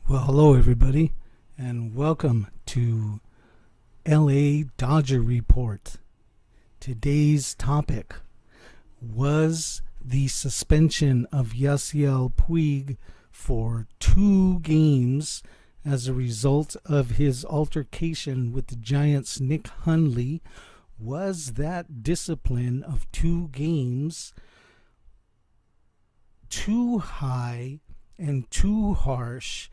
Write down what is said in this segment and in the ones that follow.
Well, hello everybody, and welcome to LA Dodger Report. Today's topic was the suspension of Yasiel Puig for 2 games as a result of his altercation with the Giants Nick Hundley. Was that discipline of 2 games too high and too harsh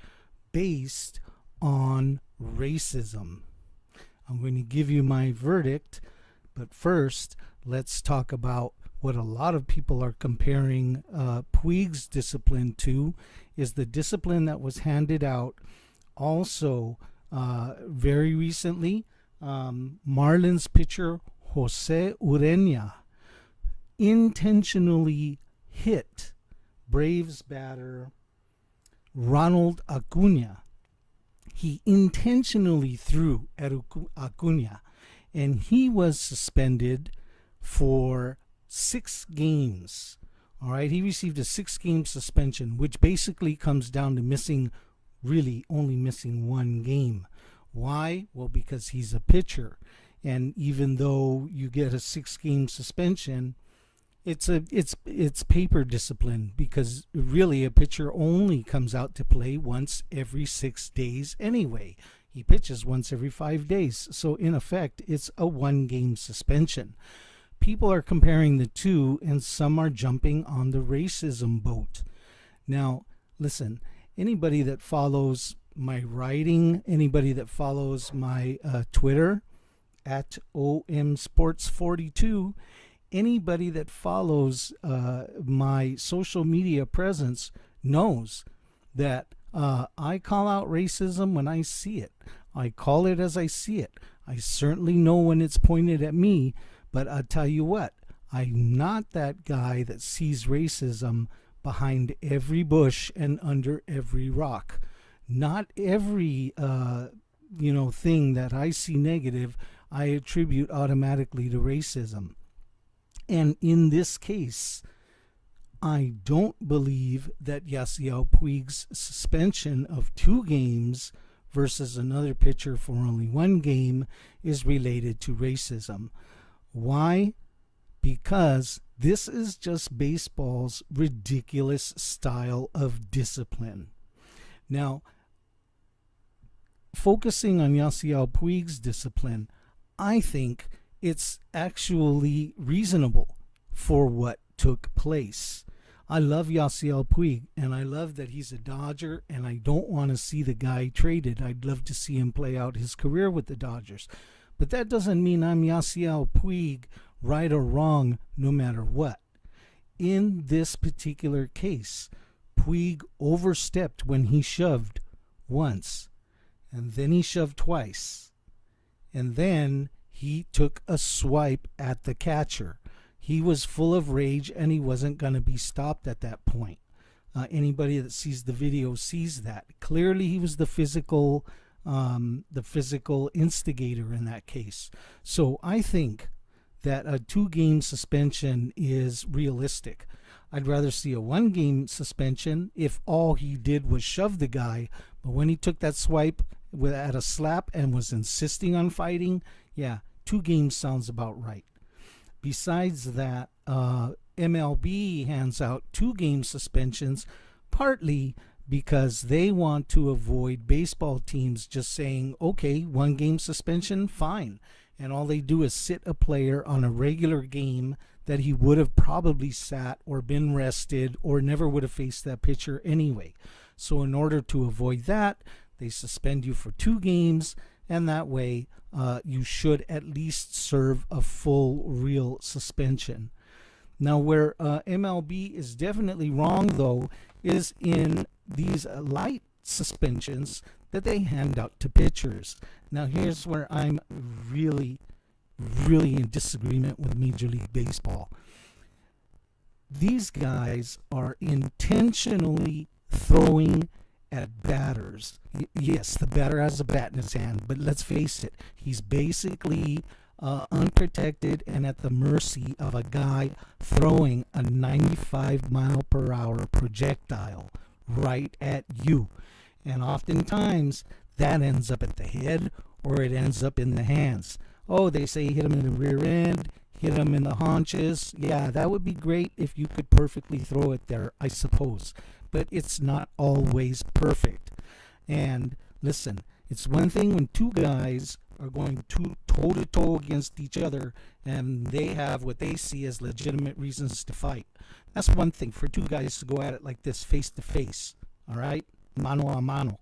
based on racism? I'm going to give you my verdict, but first let's talk about what a lot of people are comparing Puig's discipline to is the discipline that was handed out also very recently. Marlins pitcher Jose Urena intentionally hit Braves batter Ronald Acuna. He intentionally threw at Acuna, and he was suspended for 6 games. All right, he received a 6-game suspension, which basically comes down to only missing 1 game. Why? Well, because he's a pitcher, and even though you get a 6-game suspension, it's paper discipline, because really a pitcher only comes out to play once every 6 days anyway. He pitches once every 5 days, so in effect it's a 1-game suspension. People are comparing the two, and some are jumping on the racism boat. Now listen, anybody that follows my writing, anybody that follows my Twitter at omsports42, anybody that follows my social media presence knows that I call out racism when I see it. I call it as I see it. I certainly know when it's pointed at me, but I'll tell you what, I'm not that guy that sees racism behind every bush and under every rock. Not every thing that I see negative I attribute automatically to racism. And in this case, I don't believe that Yasiel Puig's suspension of 2 games versus another pitcher for only 1 game is related to racism. Why? Because this is just baseball's ridiculous style of discipline. Now, focusing on Yasiel Puig's discipline, I think it's actually reasonable for what took place. I love Yasiel Puig, and I love that he's a Dodger, and I don't want to see the guy traded. I'd love to see him play out his career with the Dodgers. But that doesn't mean I'm Yasiel Puig, right or wrong, no matter what. In this particular case, Puig overstepped when he shoved once, and then he shoved twice, and then he took a swipe at the catcher. He was full of rage, and he wasn't going to be stopped at that point. Anybody that sees the video sees that. Clearly, he was the physical instigator in that case. So I think that a 2-game suspension is realistic. I'd rather see a 1-game suspension if all he did was shove the guy, but when he took that swipe at a slap and was insisting on fighting, yeah, 2 games sounds about right. Besides that, MLB hands out 2-game suspensions partly because they want to avoid baseball teams just saying, okay, 1-game suspension, fine. And all they do is sit a player on a regular game that he would have probably sat or been rested or never would have faced that pitcher anyway. So in order to avoid that, they suspend you for 2 games, and that way you should at least serve a full real suspension. Now, where MLB is definitely wrong, though, is in these light suspensions that they hand out to pitchers. Now, here's where I'm really in disagreement with Major League Baseball. These guys are intentionally throwing at batters. Yes, the batter has a bat in his hand, but let's face it, he's basically unprotected and at the mercy of a guy throwing a 95 mile per hour projectile right at you. And oftentimes that ends up at the head or it ends up in the hands. Oh, they say hit him in the rear end, hit him in the haunches. Yeah, that would be great if you could perfectly throw it there, I suppose. But it's not always perfect. And listen, it's one thing when two guys are going toe to toe against each other and they have what they see as legitimate reasons to fight. That's one thing for two guys to go at it like this, face to face. All right? Mano a mano.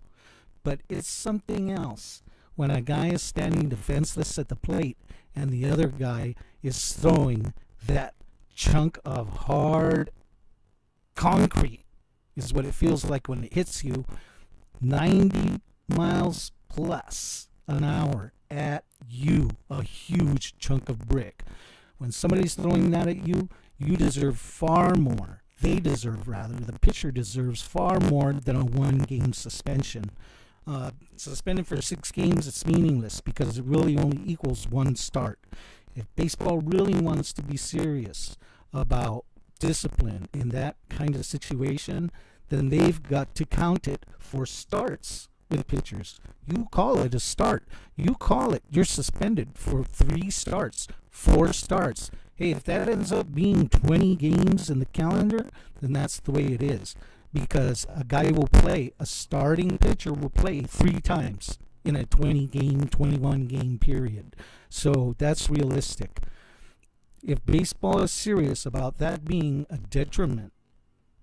But it's something else when a guy is standing defenseless at the plate and the other guy is throwing that chunk of hard concrete, is what it feels like when it hits you, 90 miles plus an hour at you, a huge chunk of brick. When somebody's throwing that at you, you deserve far more. They deserve, rather, the pitcher deserves far more than a 1-game suspension. Suspended for 6 games, it's meaningless because it really only equals 1 start. If baseball really wants to be serious about discipline in that kind of situation, then they've got to count it for starts with pitchers. You call it a start. You call it you're suspended for 3 starts, 4 starts. Hey, if that ends up being 20 games in the calendar, then that's the way it is. Because a guy will play, a starting pitcher will play 3 times in a 20-game, 21-game period. So that's realistic. If baseball is serious about that being a detriment,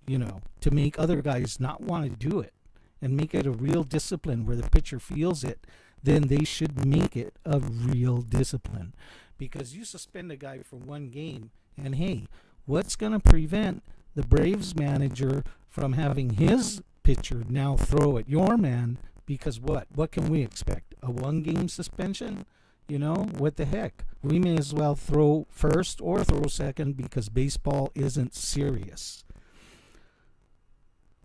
to make other guys not want to do it and make it a real discipline where the pitcher feels it, then they should make it a real discipline. Because you suspend a guy for 1 game, and hey, what's going to prevent the Braves manager from having his pitcher now throw at your man? Because what can we expect? A 1-game suspension? What the heck? We may as well throw first or throw second because baseball isn't serious.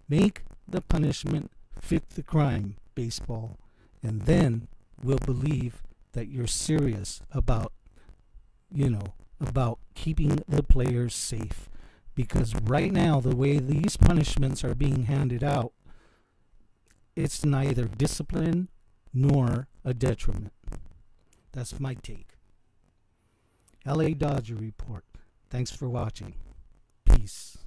Make the punishment fit the crime, baseball, and then we'll believe that you're serious about keeping the players safe. Because right now, the way these punishments are being handed out, it's neither discipline nor a detriment. That's my take. LA Dodger Report. Thanks for watching. Peace.